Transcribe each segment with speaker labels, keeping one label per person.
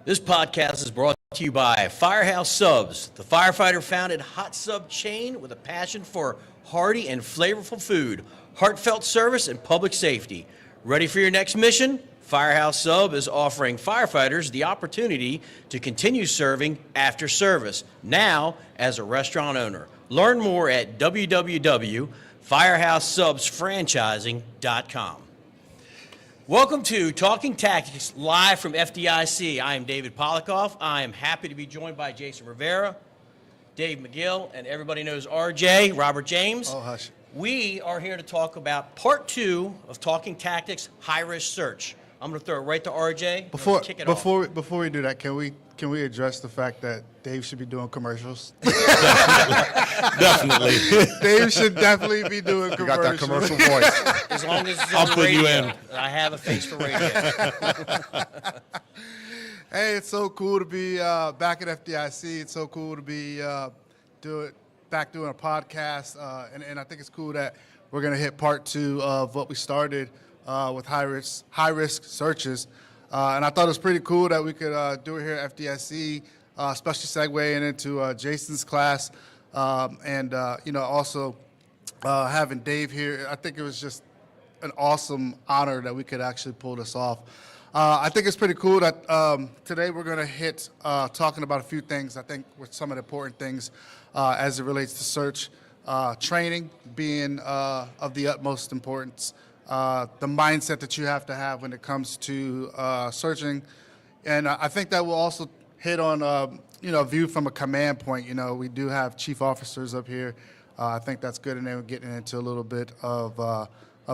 Speaker 1: This podcast is brought to you by Firehouse Subs, the firefighter-founded hot sub chain with a passion for hearty and flavorful food, heartfelt service, and public safety. Ready for your next mission? Firehouse Sub is offering firefighters the opportunity to continue serving after service, now as a restaurant owner. Learn more at www.firehousesubsfranchising.com. Welcome to Talkin Tactics, live from FDIC. I am David Polikoff. I am happy to be joined by Jason Rivera, Dave McGill, and everybody knows RJ, Robert James.
Speaker 2: Oh, hush.
Speaker 1: We are here to talk about part 2 of Talkin Tactics, high-risk search. I'm going to throw it right to RJ.
Speaker 2: Before we do that, can we address the fact that Dave should be doing commercials?
Speaker 3: Definitely.
Speaker 2: Dave should definitely be doing commercials.
Speaker 3: You got that commercial voice.
Speaker 1: As long as it's
Speaker 3: I'll
Speaker 1: on
Speaker 3: put you
Speaker 1: radio.
Speaker 3: in.
Speaker 1: I have a face for radio.
Speaker 2: Hey, it's so cool to be back at FDIC. It's so cool to be doing a podcast. And I think it's cool that we're going to hit part 2 of what we started with high-risk searches. And I thought it was pretty cool that we could do it here at FDIC, especially segueing into Jason's class. Also having Dave here. I think it was just an awesome honor that we could actually pull this off. I think it's pretty cool that today we're going to hit talking about a few things, I think, with some of the important things as it relates to search. Training being of the utmost importance. The mindset that you have to have when it comes to searching. And I think that will also hit on, view from a command point. We do have chief officers up here. I think that's good, and then we're getting into a little bit of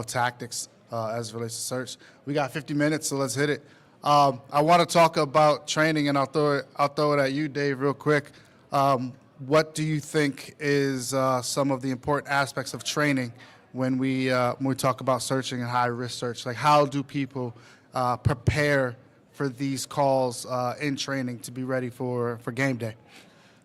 Speaker 2: tactics as it relates to search. We got 50 minutes, so let's hit it. I want to talk about training, and I'll throw it at you, Dave, real quick. What do you think is some of the important aspects of training when we talk about searching and high-risk search? Like, how do people prepare for these calls in training to be ready for game day?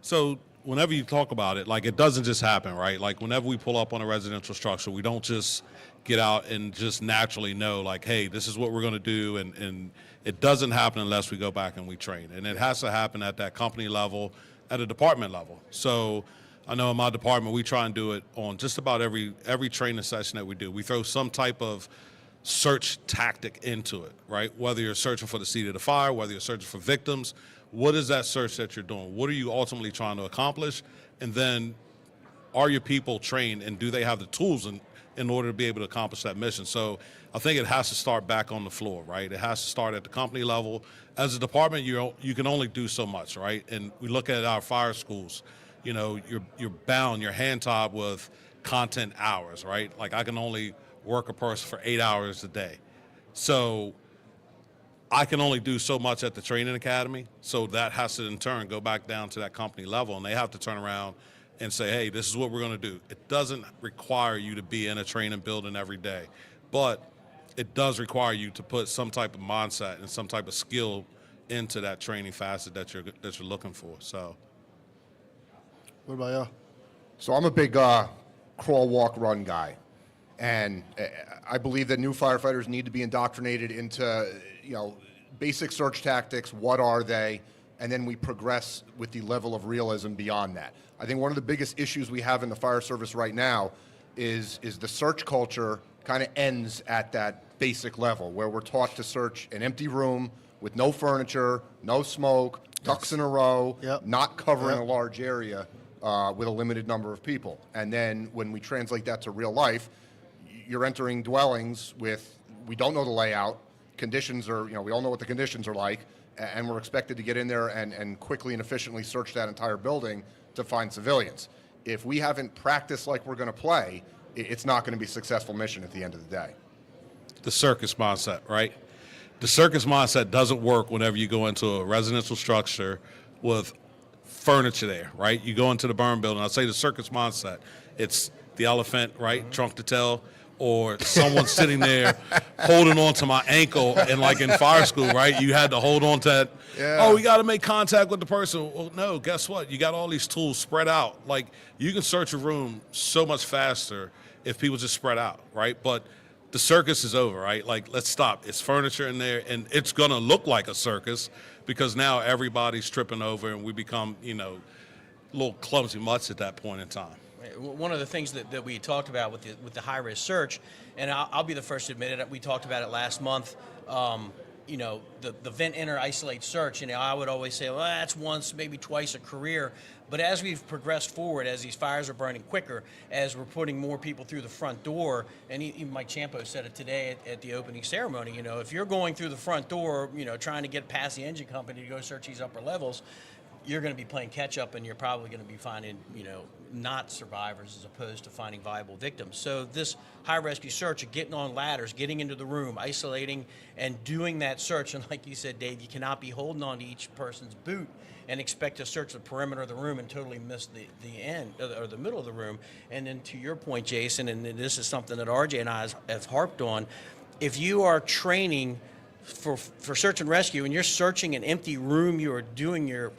Speaker 3: So whenever you talk about it, like, it doesn't just happen, right? Like, whenever we pull up on a residential structure, we don't just get out and just naturally know, like, hey, this is what we're going to do, and it doesn't happen unless we go back and we train. And it has to happen at that company level, at a department level. So I know in my department, we try and do it on just about every training session that we do. We throw some type of search tactic into it, right? Whether you're searching for the seat of the fire, whether you're searching for victims, what is that search that you're doing? What are you ultimately trying to accomplish? And then are your people trained, and do they have the tools in order to be able to accomplish that mission? So I think it has to start back on the floor, right? It has to start at the company level. As a department, you can only do so much, right? And we look at our fire schools. You're bound, you're hand-tied with content hours, right? Like, I can only work a person for 8 hours a day. So I can only do so much at the training academy. So that has to, in turn, go back down to that company level, and they have to turn around and say, hey, this is what we're going to do. It doesn't require you to be in a training building every day, but it does require you to put some type of mindset and some type of skill into that training facet that you're looking for. So.
Speaker 2: What about y'all?
Speaker 4: So I'm a big crawl, walk, run guy. And I believe that new firefighters need to be indoctrinated into, basic search tactics. What are they? And then we progress with the level of realism beyond that. I think one of the biggest issues we have in the fire service right now is the search culture kind of ends at that basic level where we're taught to search an empty room with no furniture, no smoke, ducks in a row, not covering a large area with a limited number of people. And then when we translate that to real life, you're entering dwellings with, we don't know the layout, conditions are, we all know what the conditions are like, and we're expected to get in there and quickly and efficiently search that entire building to find civilians. If we haven't practiced like we're going to play, it's not going to be a successful mission at the end of the day.
Speaker 3: The circus mindset, right? The circus mindset doesn't work whenever you go into a residential structure with furniture there, right? You go into the burn building. I'll say the circus mindset. It's the elephant, right? Trunk to tail. Or someone sitting there holding on to my ankle, and like in fire school, right? You had to hold on to that. Yeah. Oh, we got to make contact with the person. Well, no, guess what? You got all these tools spread out. Like, you can search a room so much faster if people just spread out, right? But the circus is over, right? Like, let's stop. It's furniture in there, and it's going to look like a circus because now everybody's tripping over, and we become, little clumsy mutts at that point in time.
Speaker 1: One of the things that we talked about with the high risk search, and I'll be the first to admit it, we talked about it last month. The vent enter isolate search. I would always say, well, that's once, maybe twice a career. But as we've progressed forward, as these fires are burning quicker, as we're putting more people through the front door, and even Mike Champo said it today at the opening ceremony. If you're going through the front door, trying to get past the engine company to go search these upper levels, you're going to be playing catch up, and you're probably going to be finding, not survivors as opposed to finding viable victims. So this high rescue search of getting on ladders, getting into the room, isolating, and doing that search. And like you said, Dave, you cannot be holding on to each person's boot and expect to search the perimeter of the room and totally miss the end or the middle of the room. And then to your point, Jason, and this is something that RJ and I have harped on, if you are training for search and rescue, and you're searching an empty room, you are doing your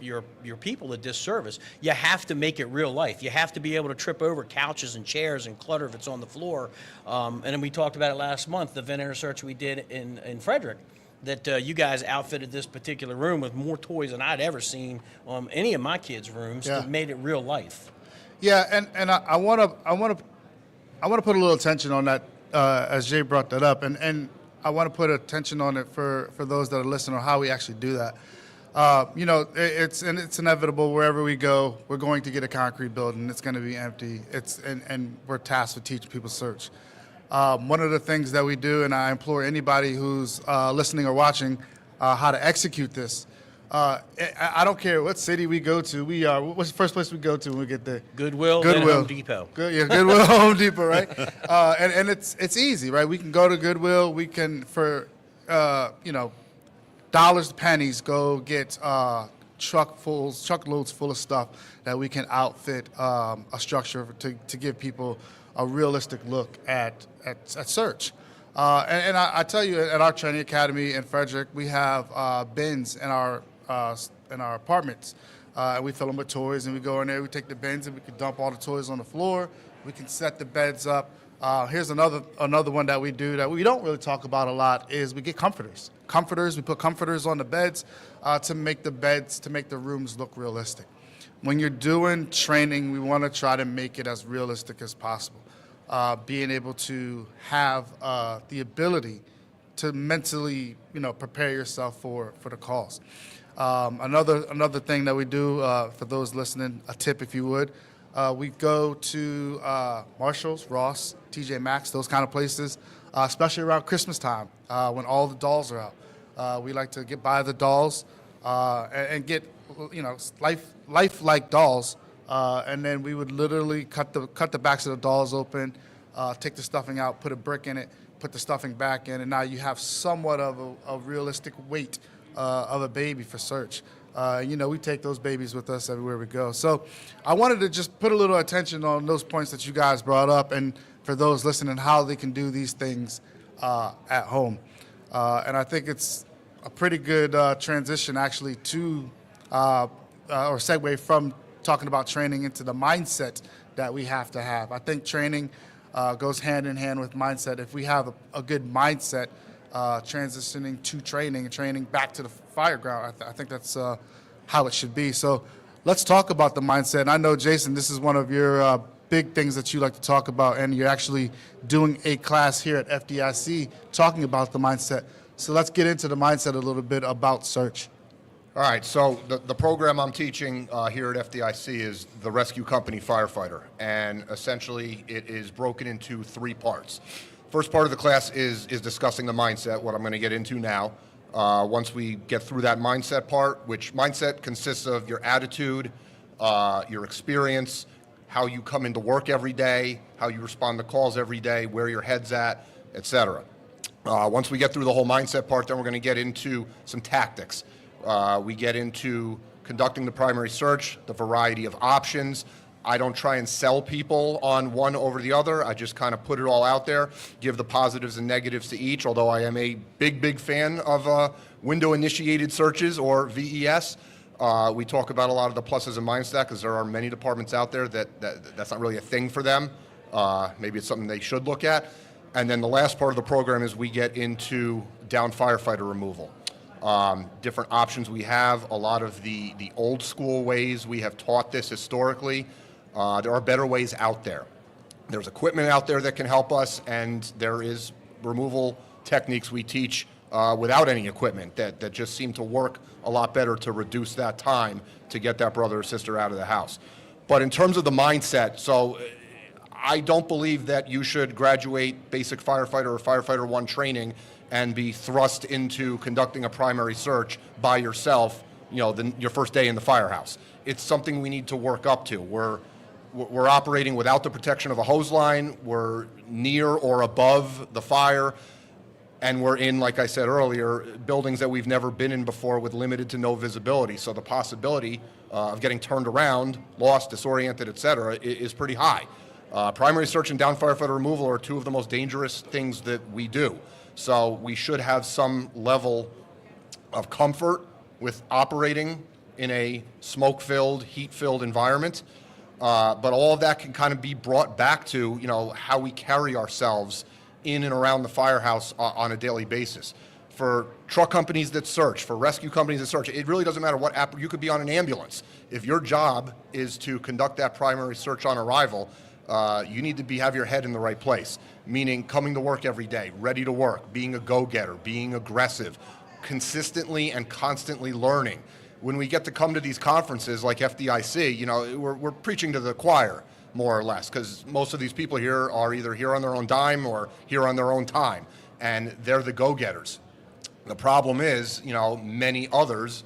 Speaker 1: people a disservice. You have to make it real life. You have to be able to trip over couches and chairs and clutter if it's on the floor. And then we talked about it last month, the vent enter search we did in Frederick, that you guys outfitted this particular room with more toys than I'd ever seen on any of my kids' rooms.
Speaker 2: Yeah.
Speaker 1: That made it real life.
Speaker 2: Yeah, and I want to put a little attention on that as Jay brought that up, and I want to put attention on it for those that are listening on how we actually do that. It's inevitable wherever we go. We're going to get a concrete building. It's going to be empty. And we're tasked with teaching people search. One of the things that we do, and I implore anybody who's listening or watching how to execute this. I don't care what city we go to. What's the first place we go to when we get there?
Speaker 1: Goodwill. And Home Depot.
Speaker 2: Goodwill, Home Depot, right? And it's easy, right? We can go to Goodwill. We can, for dollars to pennies, go get truckloads full of stuff that we can outfit a structure to give people a realistic look at search. And I tell you, at our training academy in Frederick, we have bins in our apartments. We fill them with toys, and we go in there. We take the bins, and we can dump all the toys on the floor. We can set the beds up. Here's another one that we do that we don't really talk about a lot is we get comforters. We put comforters on the beds to make the rooms look realistic. When you're doing training, we want to try to make it as realistic as possible. Being able to have the ability to mentally, prepare yourself for the calls. Another thing that we do for those listening, a tip if you would, we go to Marshalls, Ross, TJ Maxx, those kind of places, especially around Christmas time when all the dolls are out. We like to buy the dolls and get lifelike dolls. And then we would literally cut the backs of the dolls open, take the stuffing out, put a brick in it, put the stuffing back in, and now you have somewhat of a realistic weight of a baby for search. We take those babies with us everywhere we go. So I wanted to just put a little attention on those points that you guys brought up, and for those listening, how they can do these things at home. And I think it's a pretty good transition actually to or segue from talking about training into the mindset that we have to have. I think training goes hand in hand with mindset. If we have a good mindset, transitioning to training and training back to the fire ground, I think that's how it should be. So let's talk about the mindset. And I know, Jason, this is one of your big things that you like to talk about, and you're actually doing a class here at FDIC talking about the mindset. So let's get into the mindset a little bit about search.
Speaker 4: All right, so the program I'm teaching here at FDIC is the Rescue Company Firefighter, and essentially it is broken into 3 parts. First part of the class is discussing the mindset, what I'm going to get into now. Once we get through that mindset part, which mindset consists of your attitude, your experience, how you come into work every day, how you respond to calls every day, where your head's at, etc. Once we get through the whole mindset part, then we're going to get into some tactics. We get into conducting the primary search, the variety of options. I don't try and sell people on one over the other. I just kind of put it all out there, give the positives and negatives to each, although I am a big fan of window-initiated searches, or VES. We talk about a lot of the pluses and minuses because there are many departments out there that's not really a thing for them. Maybe it's something they should look at. And then the last part of the program is we get into down firefighter removal. Different options we have, a lot of the old school ways we have taught this historically. There are better ways out there. There's equipment out there that can help us, and there is removal techniques we teach without any equipment that just seem to work a lot better to reduce that time to get that brother or sister out of the house. But in terms of the mindset, so I don't believe that you should graduate basic firefighter or firefighter 1 training and be thrust into conducting a primary search by yourself, your first day in the firehouse. It's something we need to work up to. We're operating without the protection of a hose line. We're near or above the fire. And we're in, like I said earlier, buildings that we've never been in before with limited to no visibility. So the possibility of getting turned around, lost, disoriented, et cetera, is pretty high. Primary search and down firefighter removal are two of the most dangerous things that we do. So we should have some level of comfort with operating in a smoke-filled, heat-filled environment. But all of that can kind of be brought back to, how we carry ourselves in and around the firehouse on a daily basis. For truck companies that search, for rescue companies that search, it really doesn't matter what app. You could be on an ambulance. If your job is to conduct that primary search on arrival, you need to have your head in the right place, meaning coming to work every day, ready to work, being a go-getter, being aggressive, consistently and constantly learning. When we get to come to these conferences like FDIC, we're preaching to the choir, more or less, because most of these people here are either here on their own dime or here on their own time, and they're the go-getters. The problem is, many others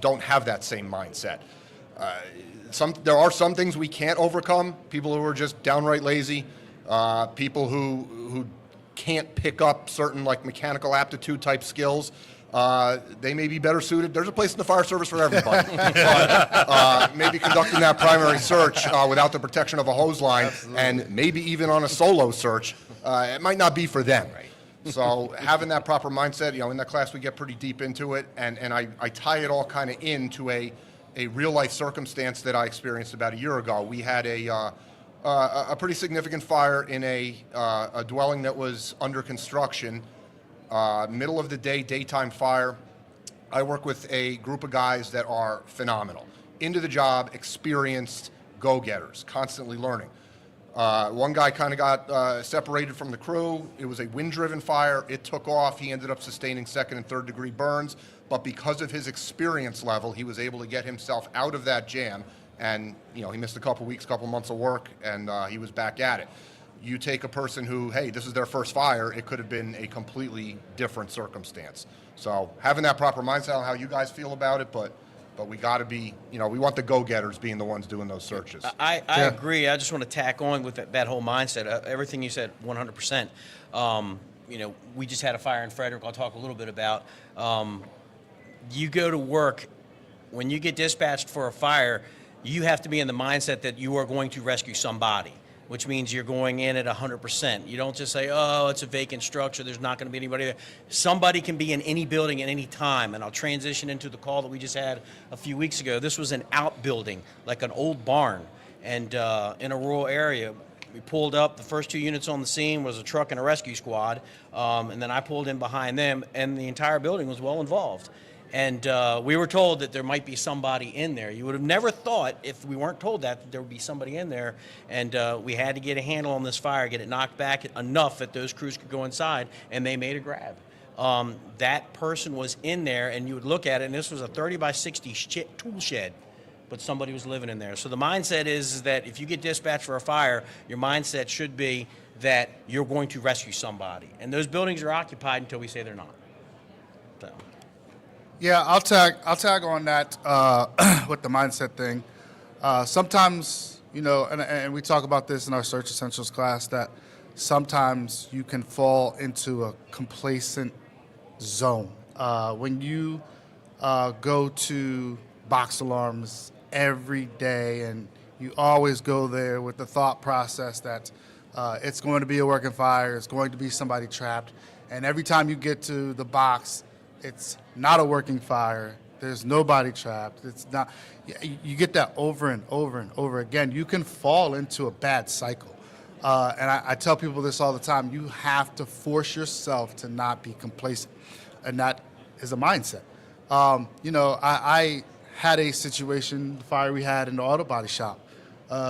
Speaker 4: don't have that same mindset. There are some things we can't overcome. People who are just downright lazy, people who can't pick up certain mechanical aptitude type skills. They may be better suited. There's a place in the fire service for everybody. But maybe conducting that primary search without the protection of a hose line, and maybe even on a solo search, it might not be for them. Right. So having that proper mindset, in that class we get pretty deep into it, and I tie it all kind of into a real life circumstance that I experienced about a year ago. We had a pretty significant fire in a dwelling that was under construction. Middle of the day, daytime fire. I work with a group of guys that are phenomenal. Into the job, experienced go-getters, constantly learning. One guy kind of got separated from the crew. It was a wind-driven fire. It took off. He ended up sustaining 2nd and 3rd degree burns. But because of his experience level, he was able to get himself out of that jam. And, he missed a couple weeks, couple months of work, and he was back at it. You take a person who, hey, this is their first fire, it could have been a completely different circumstance. So having that proper mindset on how you guys feel about it, but we got to be, we want the go-getters being the ones doing those searches.
Speaker 1: I agree. I just want to tack on with that whole mindset. Everything you said, 100%. We just had a fire in Frederick I'll talk a little bit about. You go to work, when you get dispatched for a fire, you have to be in the mindset that you are going to rescue somebody, which means you're going in at 100%. You don't just say, oh, it's a vacant structure, there's not going to be anybody there. Somebody can be in any building at any time, and I'll transition into the call that we just had a few weeks ago. This was an outbuilding, like an old barn, and in a rural area. We pulled up, the first 2 units on the scene was a truck and a rescue squad, and then I pulled in behind them, and the entire building was well involved. And we were told that there might be somebody in there. You would have never thought, if we weren't told that there would be somebody in there. And we had to get a handle on this fire, get it knocked back enough that those crews could go inside, and they made a grab. That person was in there, and you would look at it, and this was a 30 by 60 tool shed, but somebody was living in there. So the mindset is that if you get dispatched for a fire, your mindset should be that you're going to rescue somebody. And those buildings are occupied until we say they're not. So.
Speaker 2: Yeah, I'll tag on that with the mindset thing. Sometimes, and we talk about this in our Search Essentials class, that sometimes you can fall into a complacent zone. When you go to box alarms every day and you always go there with the thought process that it's going to be a working fire, it's going to be somebody trapped, and every time you get to the box, it's not a working fire. There's nobody trapped. It's not. You get that over and over and over again. You can fall into a bad cycle. And I tell people this all the time. You have to force yourself to not be complacent. And that is a mindset. I had a situation, the fire we had in the auto body shop.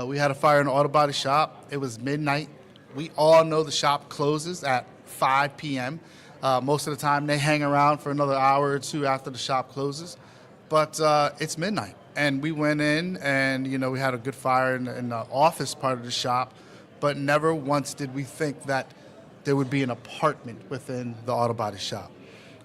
Speaker 2: We had a fire in the auto body shop. It was midnight. We all know the shop closes at 5 p.m. Most of the time they hang around for another hour or two after the shop closes. But it's midnight. And we went in and, we had a good fire in the office part of the shop. But never once did we think that there would be an apartment within the auto body shop.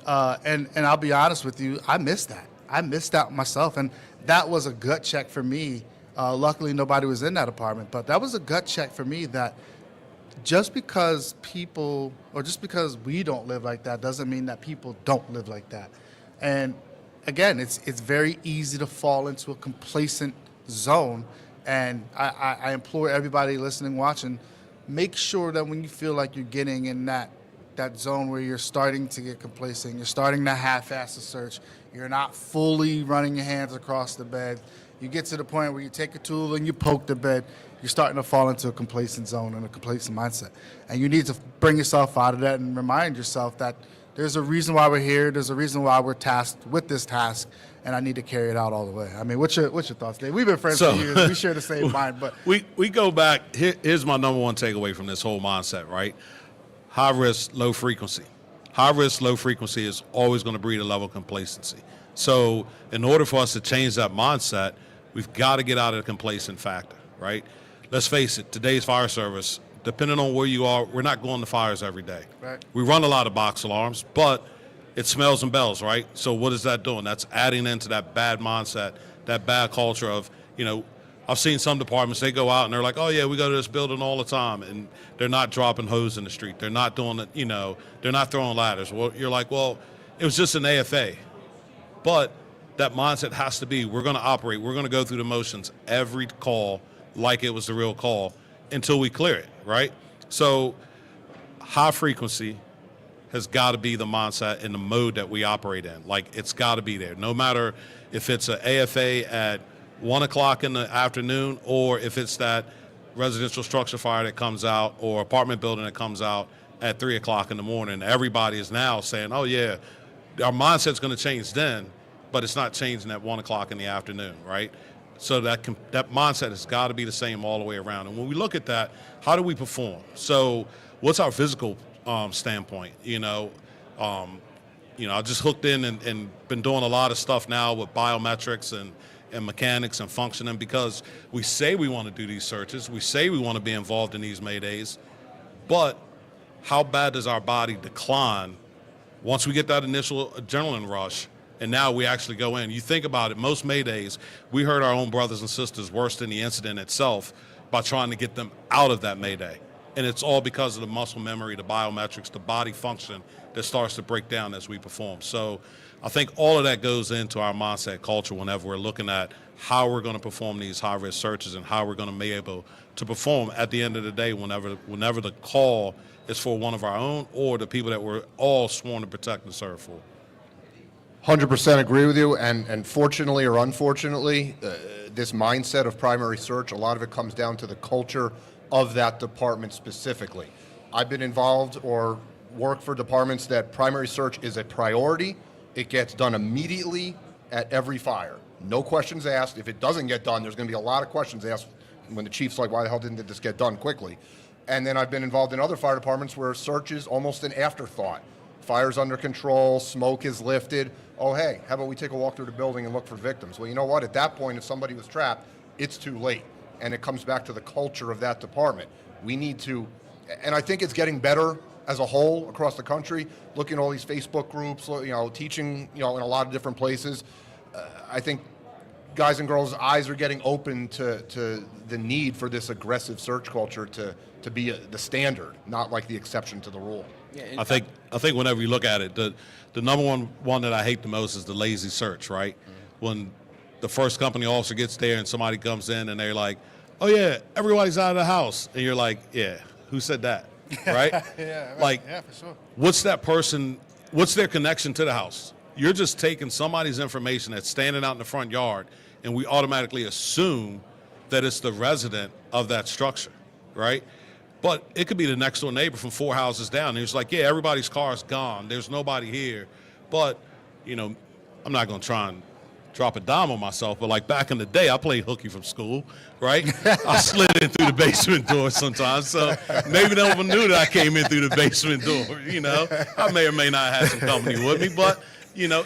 Speaker 2: And I'll be honest with you, I missed that. I missed out myself. And that was a gut check for me. Luckily, nobody was in that apartment. But that was a gut check for me that just because people, or just because we don't live like that, doesn't mean that people don't live like that. And again, it's very easy to fall into a complacent zone. And I implore everybody listening, watching, make sure that when you feel like you're getting in that zone where you're starting to get complacent, you're starting to half-ass the search, you're not fully running your hands across the bed, you get to the point where you take a tool and you poke the bed, you're starting to fall into a complacent zone and a complacent mindset. And you need to bring yourself out of that and remind yourself that there's a reason why we're here, there's a reason why we're tasked with this task, and I need to carry it out all the way. I mean, what's your thoughts, Dave? We've been friends for years. We share the same mind. But
Speaker 3: we go back. Here's my number one takeaway from this whole mindset, right? High risk, low frequency. High risk, low frequency is always going to breed a level of complacency. So in order for us to change that mindset, we've got to get out of the complacent factor, right? Let's face it, today's fire service, depending on where you are, we're not going to fires every day.
Speaker 2: Right.
Speaker 3: We run a lot of box alarms, but it smells and bells, right? So what is that doing? That's adding into that bad mindset, that bad culture of, I've seen some departments, they go out and they're like, oh yeah, we go to this building all the time, and they're not dropping hose in the street. They're not doing it, they're not throwing ladders. Well, you're like, well, it was just an AFA. But that mindset has to be, we're going to operate, we're going to go through the motions every call like it was the real call until we clear it, right? So high frequency has got to be the mindset and the mode that we operate in. Like, it's got to be there. No matter if it's an AFA at 1 o'clock in the afternoon, or if it's that residential structure fire that comes out, or apartment building that comes out at 3 o'clock in the morning. Everybody is now saying, oh yeah, our mindset's going to change then, but it's not changing at 1 o'clock in the afternoon, right? So that mindset has got to be the same all the way around. And when we look at that, how do we perform? So what's our physical standpoint? I just hooked in and been doing a lot of stuff now with biometrics and mechanics and functioning, because we say we want to do these searches, we say we want to be involved in these Maydays, but how bad does our body decline once we get that initial adrenaline rush? And now we actually go in. You think about it, most Maydays, we hurt our own brothers and sisters worse than the incident itself by trying to get them out of that Mayday. And it's all because of the muscle memory, the biometrics, the body function that starts to break down as we perform. So I think all of that goes into our mindset culture whenever we're looking at how we're going to perform these high-risk searches and how we're going to be able to perform at the end of the day whenever the call is for one of our own or the people that we're all sworn to protect and serve for.
Speaker 4: 100% agree with you, and fortunately or unfortunately, this mindset of primary search, a lot of it comes down to the culture of that department specifically. I've been involved or worked for departments that primary search is a priority. It gets done immediately at every fire. No questions asked. If it doesn't get done, there's going to be a lot of questions asked when the chief's like, why the hell didn't this get done quickly? And then I've been involved in other fire departments where search is almost an afterthought. Fire's under control, smoke is lifted. Oh, hey, how about we take a walk through the building and look for victims? Well, you know what? At that point, if somebody was trapped, it's too late. And it comes back to the culture of that department. We need to, and I think it's getting better as a whole across the country, looking at all these Facebook groups, teaching, in a lot of different places. I think guys and girls' eyes are getting open to the need for this aggressive search culture to be the standard, not like the exception to the rule.
Speaker 1: Yeah,
Speaker 3: I think whenever you look at it, the number one that I hate the most is the lazy search, right? Mm-hmm. When the first company officer gets there and somebody comes in and they're like, oh yeah, everybody's out of the house. And you're like, yeah, who said that, right?
Speaker 2: Yeah, right.
Speaker 3: Like,
Speaker 2: yeah, for sure.
Speaker 3: What's that person, what's their connection to the house? You're just taking somebody's information that's standing out in the front yard, and we automatically assume that it's the resident of that structure, right? But it could be the next door neighbor from 4 houses down. And it's like, yeah, everybody's car's gone. There's nobody here. But, I'm not going to try and drop a dime on myself. But like back in the day, I played hooky from school, right? I slid in through the basement door sometimes. So maybe no one knew that I came in through the basement door, I may or may not have some company with me. But,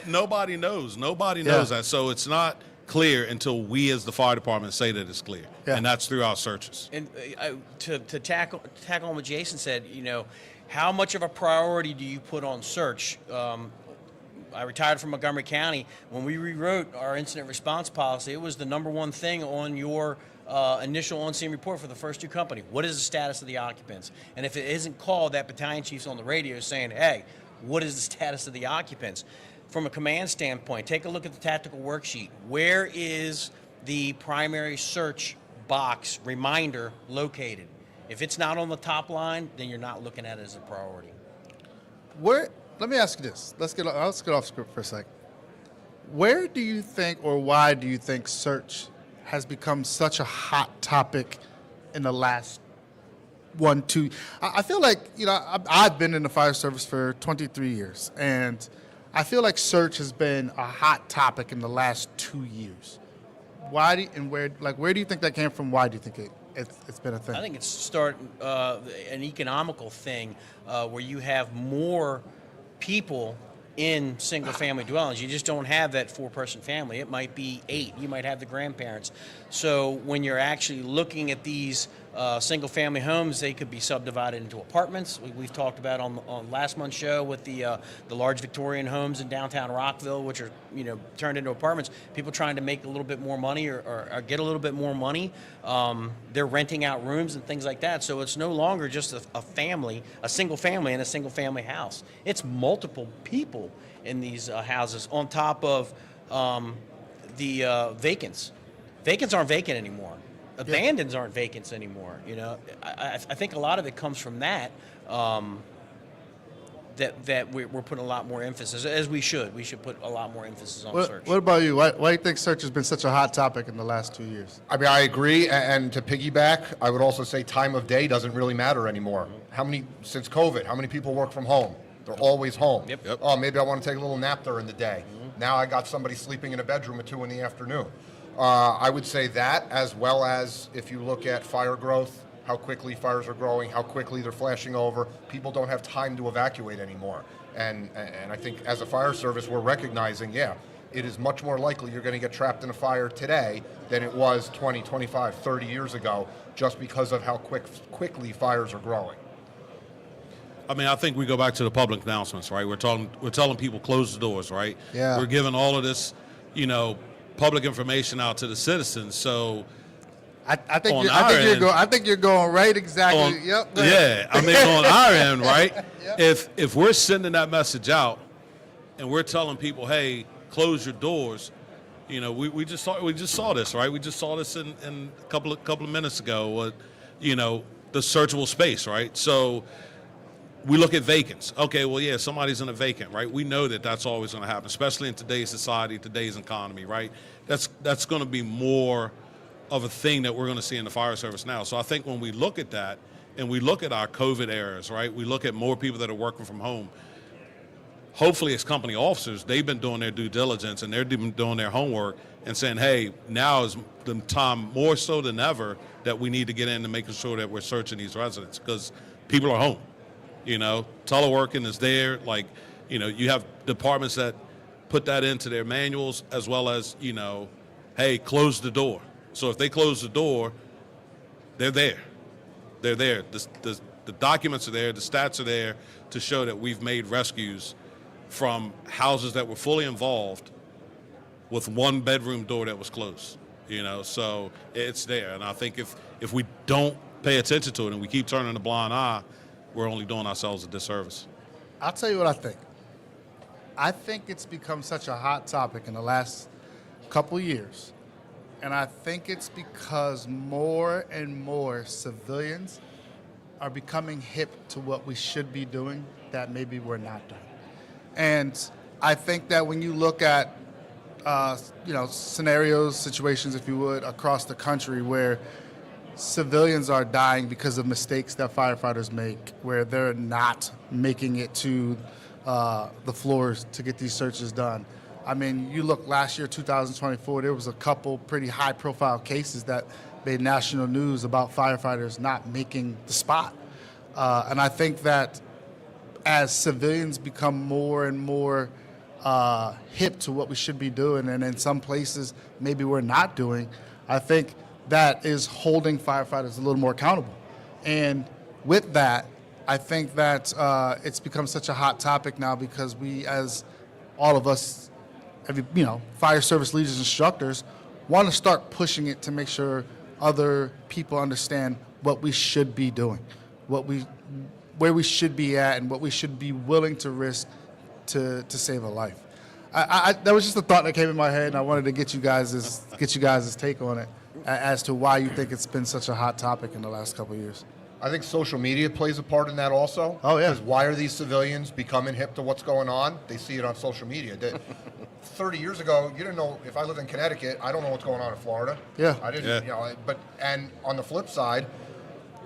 Speaker 3: nobody knows. Nobody knows that. So it's not clear until we as the fire department say that it's clear.
Speaker 2: Yeah.
Speaker 3: And that's through our searches.
Speaker 1: And to tackle on what Jason said, how much of a priority do you put on search? I retired from Montgomery County. When we rewrote our incident response policy, it was the number one thing on your initial on-scene report for the first 2 companies. What is the status of the occupants? And if it isn't called, that battalion chief's on the radio saying, hey, what is the status of the occupants? From a command standpoint, take a look at the tactical worksheet. Where is the primary search box reminder located? If it's not on the top line, then you're not looking at it as a priority.
Speaker 2: Let me ask you this. Let's get off script for a second. Where do you think, or why do you think search has become such a hot topic in the last 1, 2? I feel like, I've been in the fire service for 23 years, and I feel like search has been a hot topic in the last 2 years. Why where do you think that came from? Why do you think it's been a thing?
Speaker 1: I think it's an economical thing where you have more people in single-family dwellings. You just don't have that 4-person family. It might be 8. You might have the grandparents. So when you're actually looking at these single-family homes, they could be subdivided into apartments. We've talked about on last month's show with the large Victorian homes in downtown Rockville, which are turned into apartments. People trying to make a little bit more money or get a little bit more money. They're renting out rooms and things like that. So it's no longer just a family, a single family in a single family house. It's multiple people in these houses on top of the vacants. Vacants aren't vacant anymore. Abandons aren't vacants anymore. I think a lot of it comes from that. That we're putting a lot more emphasis, as we should. We should put a lot more emphasis on search.
Speaker 2: What about you? Why do you think search has been such a hot topic in the last 2 years?
Speaker 4: I mean, I agree, and to piggyback, I would also say time of day doesn't really matter anymore. Since COVID, how many people work from home? They're always home.
Speaker 1: Yep.
Speaker 4: Oh, maybe I want to take a little nap during the day. Now I got somebody sleeping in a bedroom at 2 in the afternoon. I would say that, as well as if you look at fire growth, how quickly fires are growing, how quickly they're flashing over. People don't have time to evacuate anymore. And I think as a fire service, we're recognizing, it is much more likely you're going to get trapped in a fire today than it was 20, 25, 30 years ago, just because of how quickly fires are growing.
Speaker 3: I mean, I think we go back to the public announcements, right? We're telling people close the doors, right?
Speaker 2: Yeah.
Speaker 3: We're giving all of this, public information out to the citizens. So
Speaker 2: I think you're going right exactly. Yep.
Speaker 3: Yeah, I mean, on our end, right? Yep. If we're sending that message out and we're telling people, hey, close your doors, we just saw this, right? We just saw this in a couple of minutes ago. The searchable space, right? So we look at vacants. Okay, well, yeah, somebody's in a vacant, right? We know that that's always going to happen, especially in today's society, today's economy, right? That's going to be more of a thing that we're going to see in the fire service now. So I think when we look at that and we look at our COVID eras, right, we look at more people that are working from home, hopefully as company officers, they've been doing their due diligence and they're doing their homework and saying, hey, now is the time more so than ever that we need to get in and making sure that we're searching these residents because people are home. Teleworking is there. You have departments that put that into their manuals as well as, hey, close the door. So if they close the door, they're there. They're there. The documents are there. The stats are there to show that we've made rescues from houses that were fully involved with 1 bedroom door that was closed. So it's there. And I think if we don't pay attention to it and we keep turning a blind eye, we're only doing ourselves a disservice.
Speaker 2: I'll tell you what I think. I think it's become such a hot topic in the last couple years. And I think it's because more and more civilians are becoming hip to what we should be doing that maybe we're not doing. And I think that when you look at, scenarios, situations, if you would, across the country where civilians are dying because of mistakes that firefighters make, where they're not making it to the floors to get these searches done. I mean, you look last year, 2024, there was a couple pretty high-profile cases that made national news about firefighters not making the spot. And I think that as civilians become more and more hip to what we should be doing, and in some places maybe we're not doing, I think that is holding firefighters a little more accountable. And with that, I think that it's become such a hot topic now because we, as all of us, fire service leaders, instructors, want to start pushing it to make sure other people understand what we should be doing, where we should be at, and what we should be willing to risk to save a life. That was just a thought that came in my head, and I wanted to get you guys' take on it as to why you think it's been such a hot topic in the last couple of years.
Speaker 4: I think social media plays a part in that also.
Speaker 2: Oh, yeah.
Speaker 4: Because why are these civilians becoming hip to what's going on? They see it on social media. 30 years ago, you didn't know. If I lived in Connecticut, I don't know what's going on in Florida.
Speaker 2: Yeah.
Speaker 4: I didn't,
Speaker 3: Yeah.
Speaker 4: and on the flip side,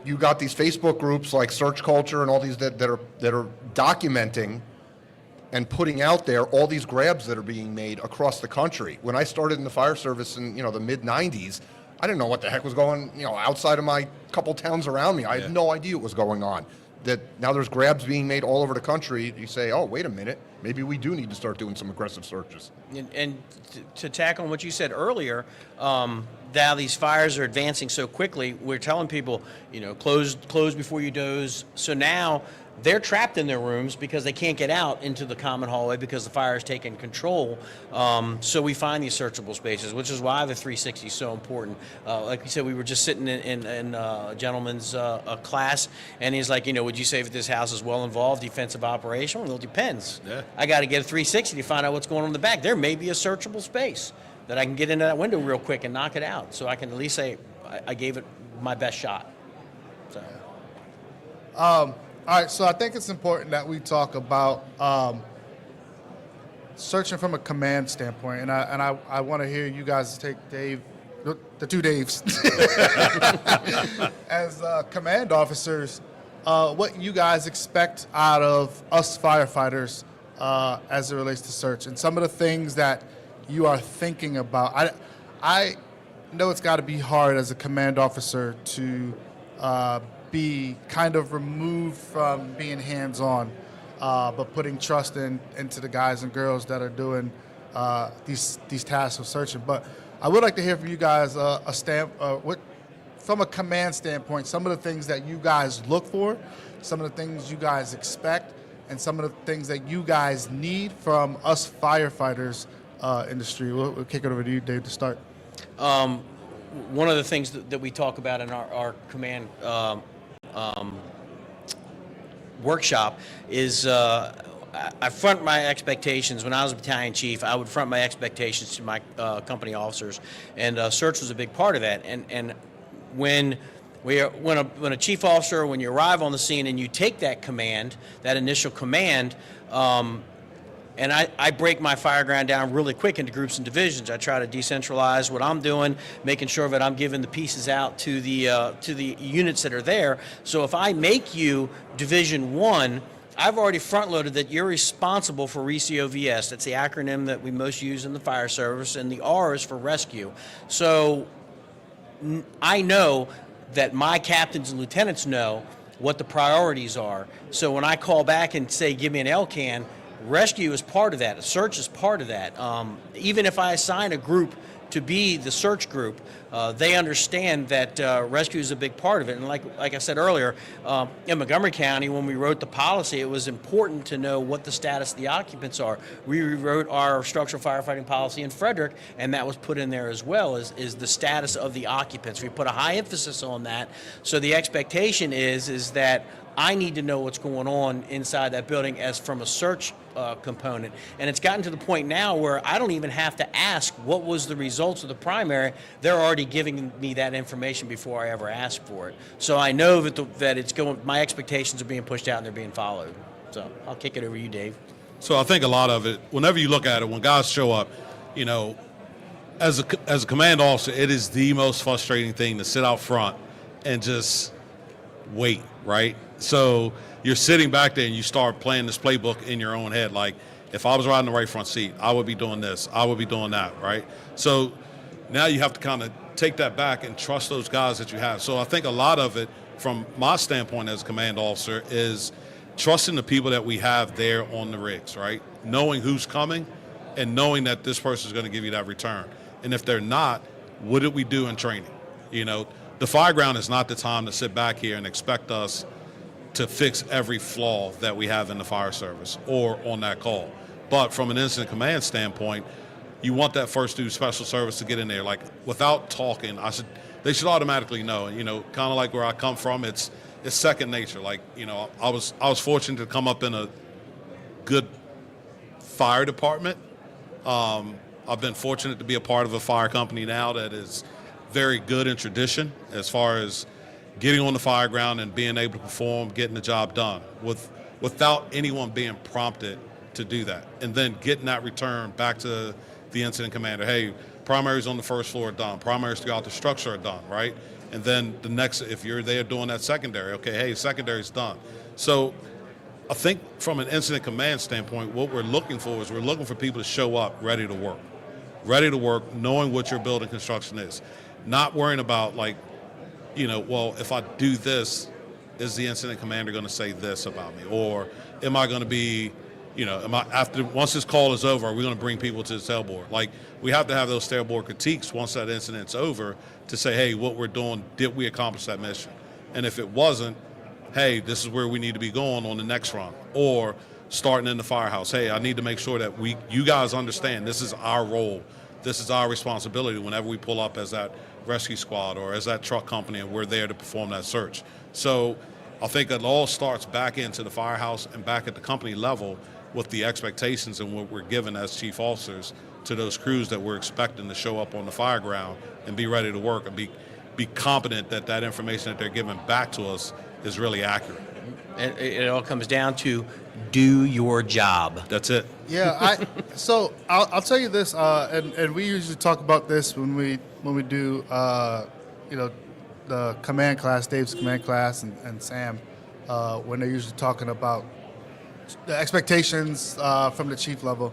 Speaker 4: you got these Facebook groups like Search Culture and all these that are documenting and putting out there all these grabs that are being made across the country. When I started in the fire service in the mid 90s, I didn't know what the heck was going outside of my couple towns around me. I had no idea what was going on. That now there's grabs being made all over the country. You say, oh, wait a minute, maybe we do need to start doing some aggressive searches.
Speaker 1: And to tack on what you said earlier, now these fires are advancing so quickly. We're telling people, close before you doze. So now they're trapped in their rooms because they can't get out into the common hallway because the fire is taking control. So we find these searchable spaces, which is why the 360 is so important. Like we said, we were just sitting in a gentleman's class, and he's like, would you say that this house is well involved, defensive operation? Well, it depends.
Speaker 3: Yeah.
Speaker 1: I got to get a 360 to find out what's going on in the back. There may be a searchable space that I can get into that window real quick and knock it out, so I can at least say I gave it my best shot. So.
Speaker 2: All right, so I think it's important that we talk about searching from a command standpoint, and I want to hear you guys take Dave, the two Daves, as command officers, what you guys expect out of us firefighters as it relates to search, and some of the things that you are thinking about. I know it's got to be hard as a command officer to be kind of removed from being hands-on, but putting trust into the guys and girls that are doing these tasks of searching. But I would like to hear from you guys from a command standpoint, some of the things that you guys look for, some of the things you guys expect, and some of the things that you guys need from us firefighters industry. We'll kick it over to you, Dave, to start.
Speaker 1: One of the things that we talk about in our command workshop is I front my expectations. When I was a battalion chief, I would front my expectations to my company officers, and search was a big part of that. And when a chief officer, when you arrive on the scene and you take that command, that initial command, and I break my fire ground down really quick into groups and divisions. I try to decentralize what I'm doing, making sure that I'm giving the pieces out to the units that are there. So if I make you Division 1, I've already front-loaded that you're responsible for RECOVS. That's the acronym that we most use in the fire service, and the R is for rescue. So I know that my captains and lieutenants know what the priorities are. So when I call back and say, give me an LCAN, rescue is part of that. Search is part of that. Even if I assign a group to be the search group, they understand that rescue is a big part of it. And like I said earlier, in Montgomery County, when we wrote the policy, it was important to know what the status of the occupants are. We rewrote our structural firefighting policy in Frederick, and that was put in there as well, is the status of the occupants. We put a high emphasis on that. So the expectation is that I need to know what's going on inside that building as from a search component. And it's gotten to the point now where I don't even have to ask what was the results of the primary. They're already giving me that information before I ever ask for it. So I know that it's going. My expectations are being pushed out and they're being followed. So I'll kick it over to you, Dave.
Speaker 3: So I think a lot of it, whenever you look at it, when guys show up, as a command officer, it is the most frustrating thing to sit out front and just wait, right? So you're sitting back there and you start playing this playbook in your own head. Like, if I was riding the right front seat, I would be doing this, I would be doing that, right? So now you have to kind of take that back and trust those guys that you have. So I think a lot of it, from my standpoint as a command officer, is trusting the people that we have there on the rigs, right? Knowing who's coming and knowing that this person is going to give you that return. And if they're not, what did we do in training? You know, the fire ground is not the time to sit back here and expect us to fix every flaw that we have in the fire service or on that call. But from an incident command standpoint, you want that first due special service to get in there. Like, without talking, they should automatically know. You know, kind of like where I come from, it's second nature. Like, you know, I was fortunate to come up in a good fire department. I've been fortunate to be a part of a fire company now that is very good in tradition as far as getting on the fire ground and being able to perform, getting the job done without anyone being prompted to do that. And then getting that return back to the incident commander. Hey, primaries on the first floor are done. Primaries throughout the structure are done, right? And then the next, if you're there doing that secondary, okay, hey, secondary's done. So I think from an incident command standpoint, what we're looking for is we're looking for people to show up ready to work, knowing what your building construction is. Not worrying about, like, you know, well, if I do this, is the incident commander going to say this about me? Or am I going to be, you know, once this call is over, are we going to bring people to the tailboard? Like, we have to have those tailboard critiques once that incident's over to say, hey, what we're doing, did we accomplish that mission? And if it wasn't, hey, this is where we need to be going on the next run. Or starting in the firehouse, hey, I need to make sure that you guys understand this is our role. This is our responsibility whenever we pull up as that rescue squad or as that truck company, and we're there to perform that search. So I think it all starts back into the firehouse and back at the company level with the expectations and what we're given as chief officers to those crews that we're expecting to show up on the fire ground and be ready to work and be confident that that information that they're giving back to us is really accurate.
Speaker 1: And it all comes down to do your job.
Speaker 3: That's it.
Speaker 2: Yeah, so I'll tell you this, and we usually talk about this when we do, you know, the command class, Dave's command class, and Sam, when they're usually talking about the expectations from the chief level,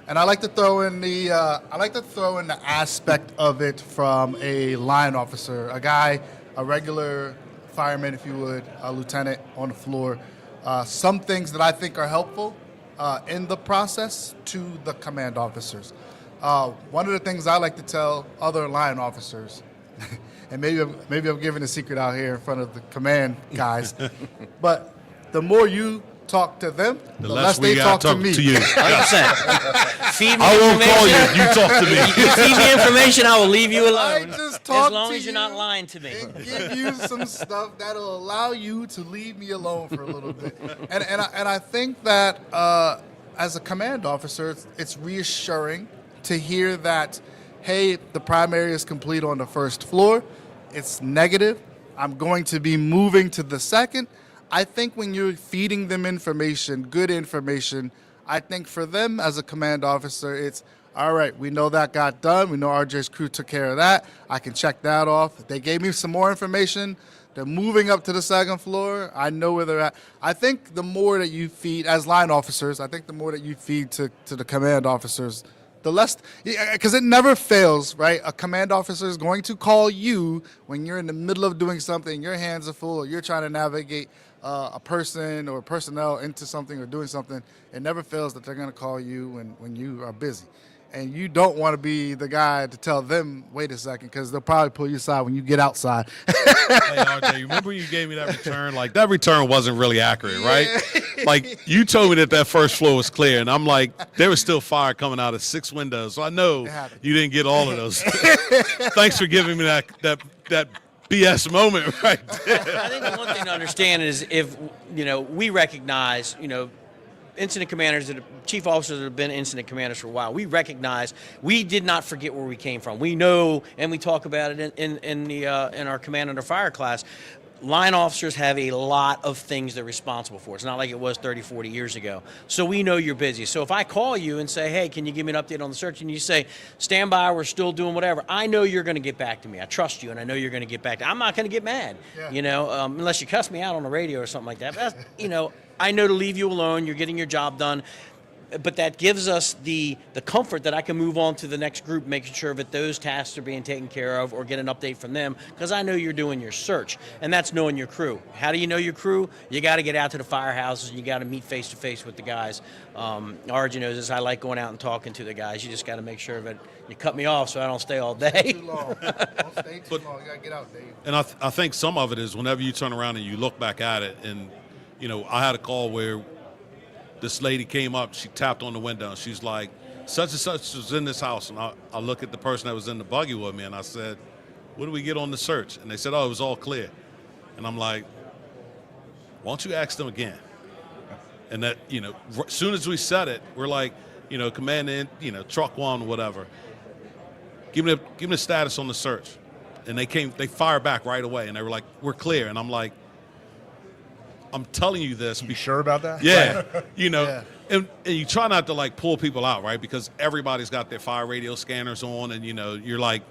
Speaker 2: and I like to throw in the aspect of it from a line officer, a regular fireman, if you would, a lieutenant on the floor. Some things that I think are helpful in the process to the command officers. One of the things I like to tell other line officers, and maybe I'm giving a secret out here in front of the command guys, but the more you talk to them, the less they talk to me.
Speaker 3: To you.
Speaker 1: 100%. Feed me
Speaker 3: I won't
Speaker 1: information.
Speaker 3: call you if you talk to me.
Speaker 1: You feed me information, I will leave you
Speaker 2: I
Speaker 1: alone.
Speaker 2: just talk
Speaker 1: As long
Speaker 2: to
Speaker 1: as you're
Speaker 2: you
Speaker 1: not lying to me.
Speaker 2: and give you some stuff that'll allow you to leave me alone for a little bit. And I think that as a command officer, it's reassuring to hear that, hey, the primary is complete on the first floor. It's negative. I'm going to be moving to the second. I think when you're feeding them information, good information, I think for them as a command officer, it's, all right, we know that got done. We know RJ's crew took care of that. I can check that off. They gave me some more information. They're moving up to the second floor. I know where they're at. I think the more that you feed, as line officers, I think the more that you feed to the command officers, the less, because it never fails, right? A command officer is going to call you when you're in the middle of doing something, your hands are full, or you're trying to navigate a person or personnel into something or doing something. It never fails that they're going to call you when you are busy. And you don't want to be the guy to tell them, wait a second, because they'll probably pull you aside when you get outside.
Speaker 3: Hey, RJ, you remember when you gave me that return? Like, that return wasn't really accurate, right? Like, you told me that first floor was clear, and I'm like, there was still fire coming out of 6 windows, so I know you didn't get all of those. Thanks for giving me that BS moment right there.
Speaker 1: I think the one thing to understand is if, you know, we recognize, you know, incident commanders, chief officers that have been incident commanders for a while, we recognize we did not forget where we came from. We know, and we talk about it in our command under fire class. line officers have a lot of things they're responsible for. It's not like it was 30, 40 years ago. So we know you're busy. So if I call you and say, hey, can you give me an update on the search? And you say, stand by, we're still doing whatever. I know you're going to get back to me. I trust you, and I know you're going to get back to me. I'm not going to get mad, unless you cuss me out on the radio or something like that. But that's, I know to leave you alone. You're getting your job done. But that gives us the comfort that I can move on to the next group, making sure that those tasks are being taken care of or get an update from them, because I know you're doing your search, and that's knowing your crew. How do you know your crew? You got to get out to the firehouses, and you got to meet face-to-face with the guys. RJ knows this. I like going out and talking to the guys. You just got to make sure that you cut me off so I don't stay all day.
Speaker 2: Too long. Don't stay too long. You got to get out, Dave.
Speaker 3: And I think some of it is whenever you turn around and you look back at it, and, I had a call where this lady came up, she tapped on the window, and she's like, such and such was in this house. And I look at the person that was in the buggy with me, and I said, what do we get on the search? And they said, oh, it was all clear. And I'm like, why don't you ask them again? And that, as soon as we said it, we're like, command in, truck one, whatever. Give me the status on the search. And they fired back right away, and they were like, we're clear. And I'm like, I'm telling you this.
Speaker 4: You sure about that?
Speaker 3: Yeah.
Speaker 2: Yeah.
Speaker 3: And you try not to pull people out, right? Because everybody's got their fire radio scanners on, and you're like,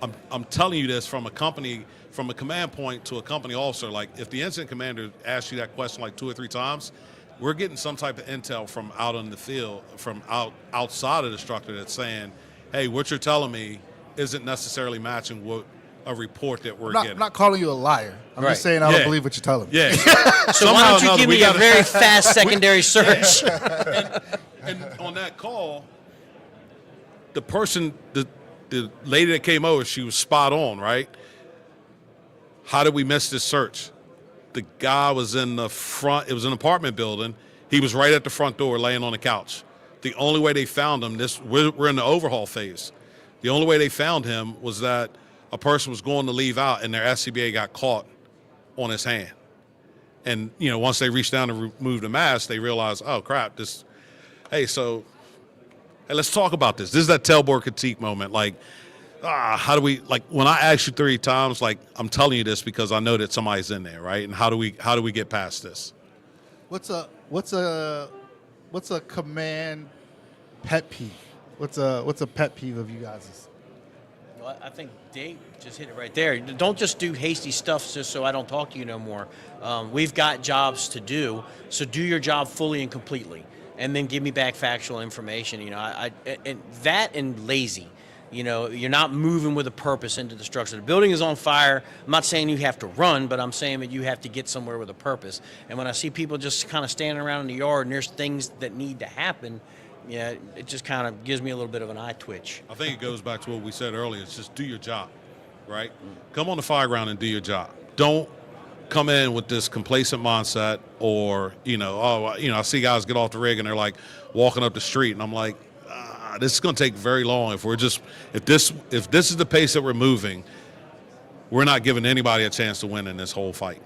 Speaker 3: I'm telling you this from a company, from a command point to a company officer. Like, if the incident commander asks you that question 2 or 3 times, we're getting some type of intel from out on the field, from outside of the structure that's saying, hey, what you're telling me isn't necessarily matching what a report that we're getting.
Speaker 2: I'm not calling you a liar. I'm just saying I don't believe what you're telling me.
Speaker 3: Yeah.
Speaker 1: So why don't you give me a very fast secondary search?
Speaker 3: And on that call, the person, the lady that came over, she was spot on, right? How did we miss this search? The guy was in the front. It was an apartment building. He was right at the front door laying on the couch. The only way they found him, we're in the overhaul phase. The only way they found him was that a person was going to leave out, and their SCBA got caught on his hand. And, once they reached down to remove the mask, they realized, oh, crap, hey, let's talk about this. This is that tailboard critique moment. How do we, when I ask you 3 times, I'm telling you this because I know that somebody's in there, right? And how do we get past this?
Speaker 2: What's a command pet peeve? What's a pet peeve of you guys'?
Speaker 1: Well, I think Dave just hit it right there. Don't just do hasty stuff just so I don't talk to you no more. We've got jobs to do, so do your job fully and completely, and then give me back factual information. And lazy. You're not moving with a purpose into the structure. The building is on fire. I'm not saying you have to run, but I'm saying that you have to get somewhere with a purpose. And when I see people just kind of standing around in the yard and there's things that need to happen, yeah, it just kind of gives me a little bit of an eye twitch.
Speaker 3: I think it goes back to what we said earlier. It's just do your job, right? Come on the fire ground and do your job. Don't come in with this complacent mindset or, I see guys get off the rig and they're walking up the street, and I'm like, this is going to take very long. If this is the pace that we're moving, we're not giving anybody a chance to win in this whole fight.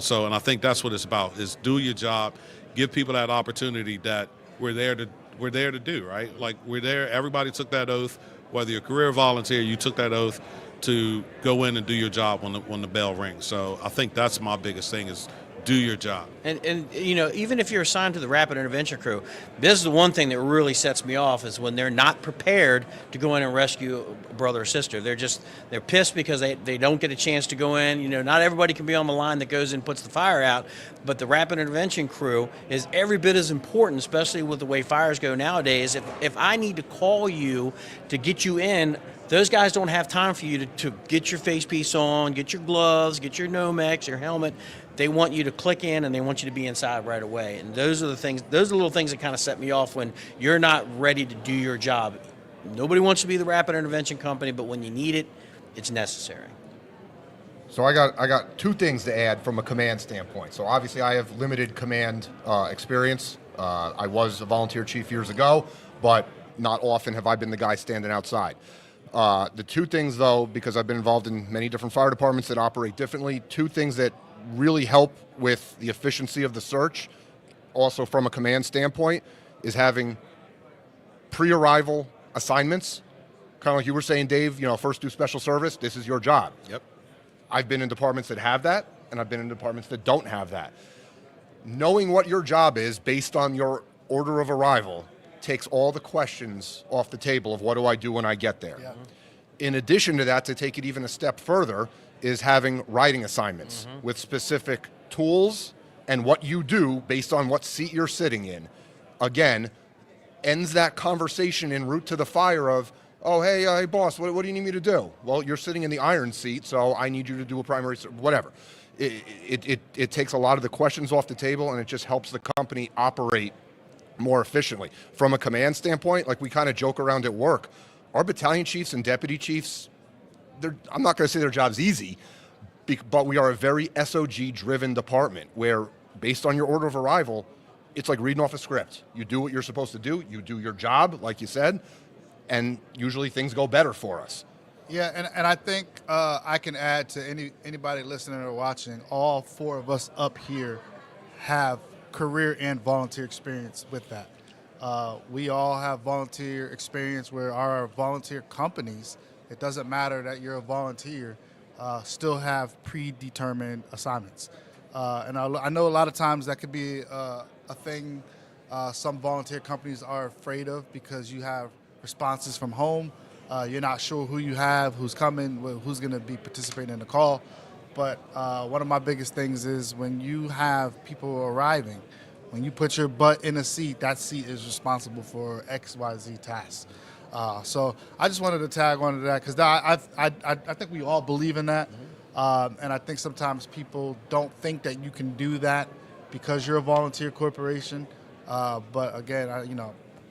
Speaker 3: So, and I think that's what it's about, is do your job, give people that opportunity that we're there to do, right? We're there. Everybody took that oath, whether you're a career volunteer, you took that oath to go in and do your job when the bell rings. So I think that's my biggest thing, is do your job.
Speaker 1: And even if you're assigned to the rapid intervention crew, this is the one thing that really sets me off, is when they're not prepared to go in and rescue a brother or sister. They're pissed because they don't get a chance to go in. Not everybody can be on the line that goes in and puts the fire out, but the rapid intervention crew is every bit as important, especially with the way fires go nowadays. If I need to call you to get you in, those guys don't have time for you to get your face piece on, get your gloves, get your Nomex, your helmet. They want you to click in, and they want you to be inside right away. And those are the little things that kind of set me off when you're not ready to do your job. Nobody wants to be the rapid intervention company, but when you need it, it's necessary.
Speaker 4: So I got 2 things to add from a command standpoint. So obviously I have limited command experience. I was a volunteer chief years ago, but not often have I been the guy standing outside. The 2 things, though, because I've been involved in many different fire departments that operate differently, 2 things that really help with the efficiency of the search, also from a command standpoint, is having pre-arrival assignments. Kind of like you were saying, Dave, first do special service, this is your job.
Speaker 3: Yep.
Speaker 4: I've been in departments that have that, and I've been in departments that don't have that. Knowing what your job is based on your order of arrival takes all the questions off the table of what do I do when I get there.
Speaker 2: Yeah.
Speaker 4: In addition to that, to take it even a step further, is having riding assignments with specific tools and what you do based on what seat you're sitting in. Again, ends that conversation en route to the fire of, oh, hey, boss, what do you need me to do? Well, you're sitting in the iron seat, so I need you to do a primary, whatever. It takes a lot of the questions off the table, and it just helps the company operate more efficiently. From a command standpoint, like we kind of joke around at work, our battalion chiefs and deputy chiefs, I'm not going to say their job's easy, but we are a very SOG-driven department where, based on your order of arrival, it's like reading off a script. You do what you're supposed to do, you do your job, like you said, and usually things go better for us.
Speaker 2: Yeah, and I think I can add to anybody listening or watching, all four of us up here have career and volunteer experience with that. We all have volunteer experience where our volunteer companies, it doesn't matter that you're a volunteer, still have predetermined assignments. And I know a lot of times that could be a thing some volunteer companies are afraid of because you have responses from home. You're not sure who you have, who's coming, who's going to be participating in the call. But one of my biggest things is when you have people arriving, when you put your butt in a seat, that seat is responsible for X, Y, Z tasks. So I just wanted to tag on to that because I think we all believe in that. And I think sometimes people don't think that you can do that because you're a volunteer corporation. But again,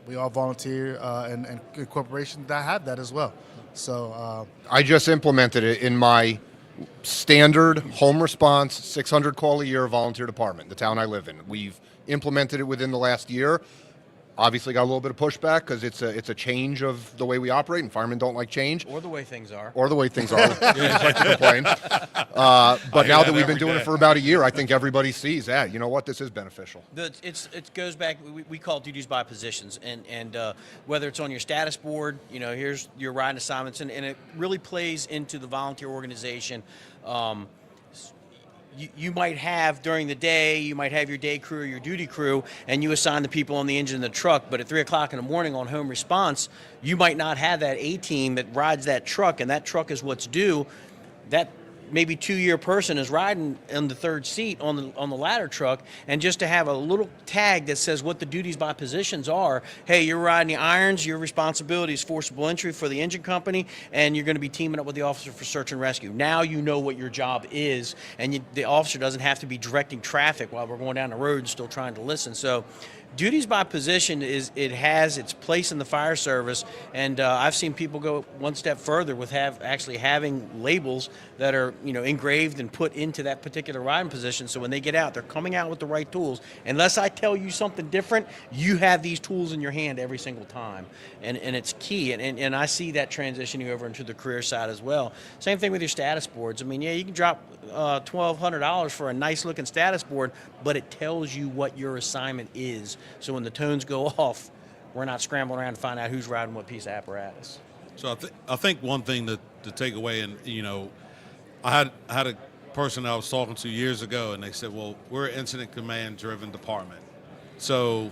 Speaker 2: we all volunteer and corporations that have that as well. So
Speaker 4: I just implemented it in my standard home response 600 call a year volunteer department, the town I live in. We've implemented it within the last year. Obviously got a little bit of pushback because it's a change of the way we operate, and firemen don't like change.
Speaker 1: Or the way things are.
Speaker 4: Or the way things are. Just like to complain. But now that we've been doing it for about a year, I think everybody sees that. You know what? This is beneficial.
Speaker 1: It goes back, we call it duties by positions, and whether it's on your status board, here's your riding assignments, and it really plays into the volunteer organization. You might have during the day, you might have your day crew or your duty crew, and you assign the people on the engine of the truck. But at 3 o'clock in the morning on home response, you might not have that A team that rides that truck, and that truck is what's due. That maybe 2-year person is riding in the third seat on the ladder truck, and just to have a little tag that says what the duties by positions are. Hey, you're riding the irons. Your responsibility is forcible entry for the engine company, and you're going to be teaming up with the officer for search and rescue. Now you know what your job is, and the officer doesn't have to be directing traffic while we're going down the road still trying to listen. So duties by position has its place in the fire service, and I've seen people go one step further with actually having labels that are engraved and put into that particular riding position. So when they get out, they're coming out with the right tools. Unless I tell you something different, you have these tools in your hand every single time, and it's key. And I see that transitioning over into the career side as well. Same thing with your status boards. I mean, yeah, you can drop $1,200 for a nice looking status board, but it tells you what your assignment is. So when the tones go off, we're not scrambling around to find out who's riding what piece of apparatus.
Speaker 3: So I think one thing to take away, and I had a person I was talking to years ago, and they said, well, we're an incident command driven department. So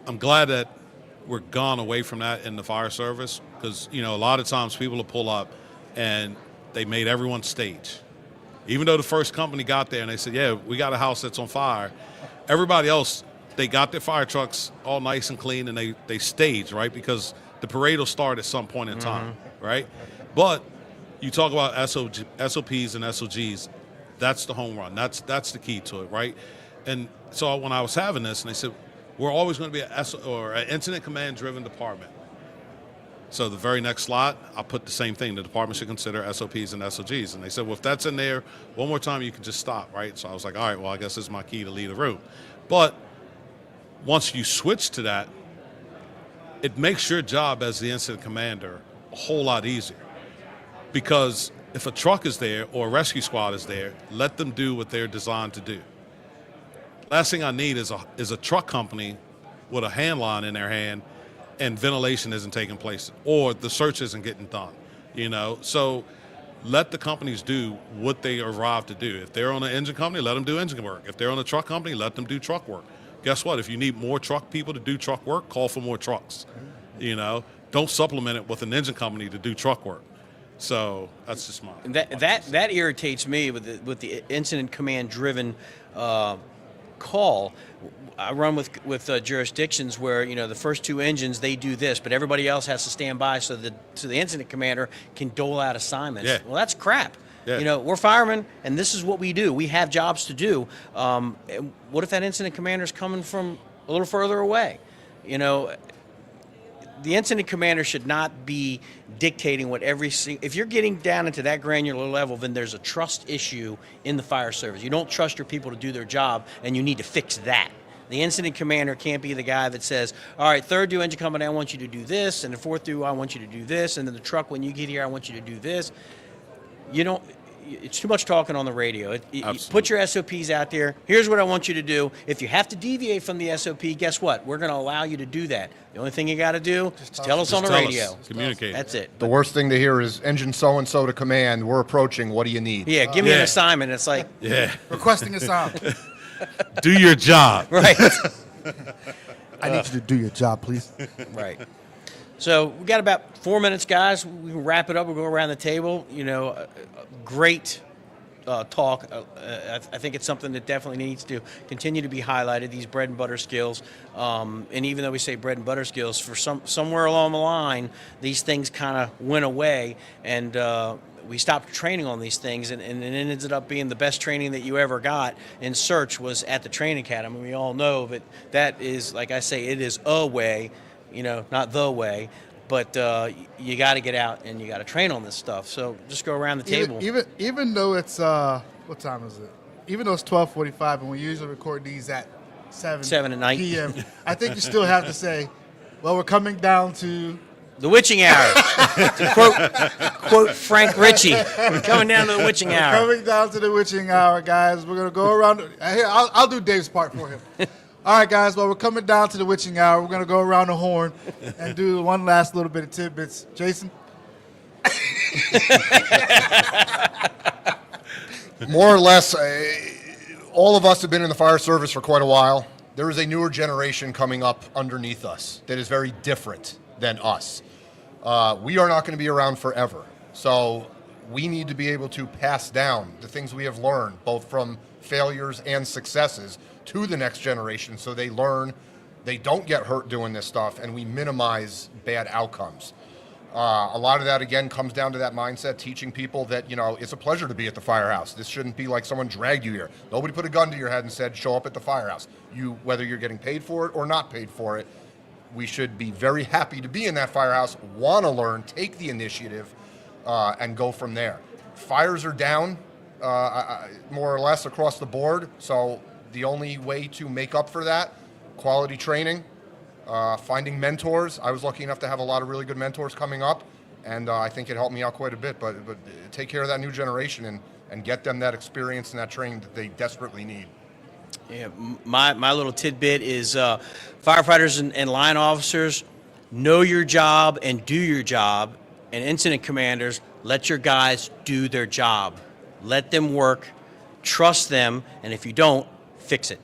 Speaker 3: I'm glad that we're gone away from that in the fire service, because a lot of times people will pull up and they made everyone stage. Even though the first company got there and they said, yeah, we got a house that's on fire, everybody else, they got their fire trucks all nice and clean, and they staged, right? Because the parade will start at some point in time, right? But you talk about SOPs and SOGs, that's the home run. That's the key to it, right? And so when I was having this, and they said, we're always going to be an incident command-driven department. So the very next slot, I put the same thing. The department should consider SOPs and SOGs. And they said, well, if that's in there one more time, you can just stop, right? So I was like, all right, well, I guess this is my key to lead the room. But once you switch to that, it makes your job as the incident commander a whole lot easier. Because if a truck is there or a rescue squad is there, let them do what they're designed to do. Last thing I need is a truck company with a hand line in their hand and ventilation isn't taking place, or the search isn't getting done. So let the companies do what they arrived to do. If they're on an engine company, let them do engine work. If they're on a truck company, let them do truck work. Guess what? If you need more truck people to do truck work, call for more trucks. You know, don't supplement it with an engine company to do truck work. So that's just my
Speaker 1: That irritates me with the incident command driven call. I run with jurisdictions where, you know, the first two engines, they do this, but everybody else has to stand by so the incident commander can dole out assignments.
Speaker 3: Yeah.
Speaker 1: Well, that's crap.
Speaker 3: Yeah.
Speaker 1: You know, we're firemen, and this is what we do. We have jobs to do. What if that incident commander is coming from a little further away? You know, the incident commander should not be dictating what if you're getting down into that granular level, then there's a trust issue in the fire service. You don't trust your people to do their job, and you need to fix that. The incident commander can't be the guy that says, all right, third due engine company, I want you to do this, and the fourth due, I want you to do this, and then the truck, when you get here, I want you to do this. You don't. It's too much talking on the radio. Put your SOPs out there. Here's what I want you to do. If you have to deviate from the SOP, guess what? We're going to allow you to do that. The only thing you got to do is tell us on the radio.
Speaker 3: Communicate.
Speaker 1: That's it.
Speaker 4: The worst thing to hear is engine so-and-so to command, we're approaching, what do you need?
Speaker 1: Yeah, give me an assignment. It's like,
Speaker 3: Yeah.
Speaker 2: Requesting a sound.
Speaker 3: Do your job.
Speaker 1: right.
Speaker 2: I need you to do your job, please.
Speaker 1: Right. So we got about 4 minutes, guys. We can wrap it up. We'll go around the table. You know, great talk. I think it's something that definitely needs to continue to be highlighted, these bread and butter skills. And even though we say bread and butter skills, for somewhere along the line, these things kind of went away, and we stopped training on these things, and it ended up being the best training that you ever got in search was at the training academy. We all know that is, like I say, it is a way, you know, not the way, but you got to get out and you got to train on this stuff. So just go around the table.
Speaker 2: Even though it's what time is it? Even though it's 12:45, and we usually record these at 7
Speaker 1: at night
Speaker 2: p.m., I think you still have to say, well, we're coming down to
Speaker 1: the witching hour. To quote Frank Ritchie, we're coming down to the witching hour.
Speaker 2: Coming down to the witching hour, guys. We're gonna go around. Here, I'll do Dave's part for him. All right, guys. Well, we're coming down to the witching hour. We're gonna go around the horn and do one last little bit of tidbits. Jason.
Speaker 4: More or less, all of us have been in the fire service for quite a while. There is a newer generation coming up underneath us that is very different than us. We are not going to be around forever. So we need to be able to pass down the things we have learned, both from failures and successes, to the next generation so they learn, they don't get hurt doing this stuff, and we minimize bad outcomes. A lot of that, again, comes down to that mindset, teaching people that, you know, it's a pleasure to be at the firehouse. This shouldn't be like someone dragged you here. Nobody put a gun to your head and said, show up at the firehouse. Whether you're getting paid for it or not paid for it, we should be very happy to be in that firehouse, want to learn, take the initiative, and go from there. Fires are down, more or less across the board, so the only way to make up for that, quality training, finding mentors. I was lucky enough to have a lot of really good mentors coming up, and I think it helped me out quite a bit, but take care of that new generation and get them that experience and that training that they desperately need.
Speaker 1: Yeah, my little tidbit is firefighters and line officers, know your job and do your job, and incident commanders, let your guys do their job. Let them work, trust them, and if you don't, fix it.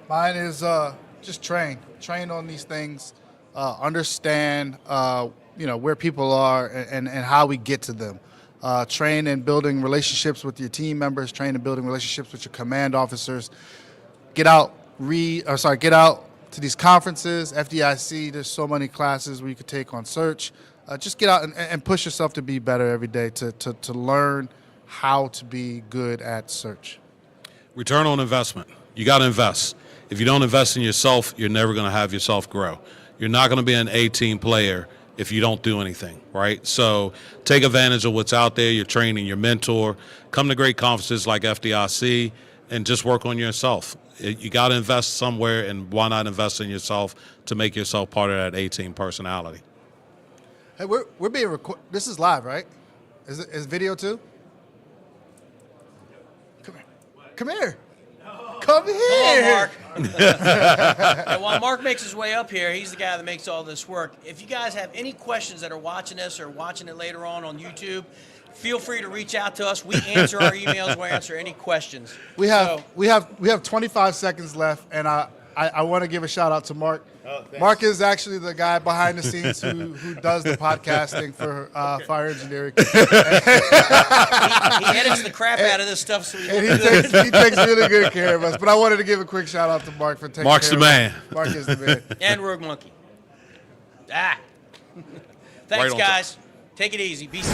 Speaker 2: Mine is just train on these things, understand where people are and how we get to them. Train in building relationships with your team members, train in building relationships with your command officers. Get out to these conferences, FDIC, there's so many classes where you could take on search. Just get out and push yourself to be better every day, to learn how to be good at search.
Speaker 3: Return on investment. You got to invest. If you don't invest in yourself, you're never going to have yourself grow. You're not going to be an A-team player if you don't do anything, right? So take advantage of what's out there, your training, your mentor. Come to great conferences like FDIC and just work on yourself. You got to invest somewhere, and why not invest in yourself to make yourself part of that A-team personality?
Speaker 2: Hey, we're being recorded. This is live, right? Is video too? Come here. Come here.
Speaker 1: Come on, Mark. And while Mark makes his way up here, he's the guy that makes all this work. If you guys have any questions that are watching this or watching it later on YouTube, Feel free to reach out to us. We answer our emails. We answer any questions.
Speaker 2: We have
Speaker 1: So,
Speaker 2: we have 25 seconds left, and I want to give a shout out to Mark. Mark is actually the guy behind the scenes who does the podcasting for Fire Engineering.
Speaker 1: he edits the crap out of this stuff. So we
Speaker 2: And he takes really good care of us. But I wanted to give a quick shout out to Mark for taking
Speaker 3: Mark's
Speaker 2: care
Speaker 3: the
Speaker 2: of
Speaker 3: man.
Speaker 2: us. Mark is the man.
Speaker 1: and Rogue Monkey. Ah. Thanks,
Speaker 3: Right on top.
Speaker 1: guys. Take it easy. Be safe.